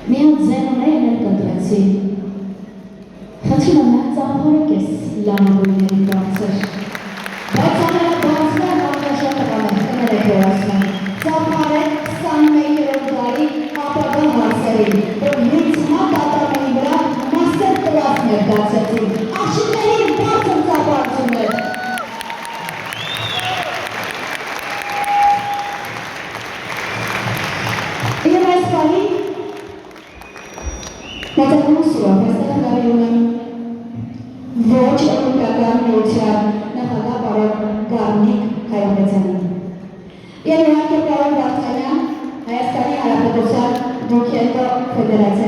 Միան ձենոներն էլ կտրեցի, խնդրում եմ ծափորեք ես լամագույների բարձր, բայց ամենաբարձրը նախաշատ տղաներ, կներեք որ ասում եմ, ծափարեք 21-րդ դարի ապագա հարցերին, որ լույցման դատարանի վրա մաստեր կլասներ դարձեցին, աշիվներին բարձր ծափարություններ։ Իմ այս պահի Նատակում սուրավ, այստեղ հրավիր ունեմ ոչ օլիմպիական միության նախագահ պարոն Գառնիկ Հայրապետյանին։ Եվ իհարկե պարոն Վարդանյան, Հայաստանի Հանրապետության Դուքենդո Ֆեդերացիայի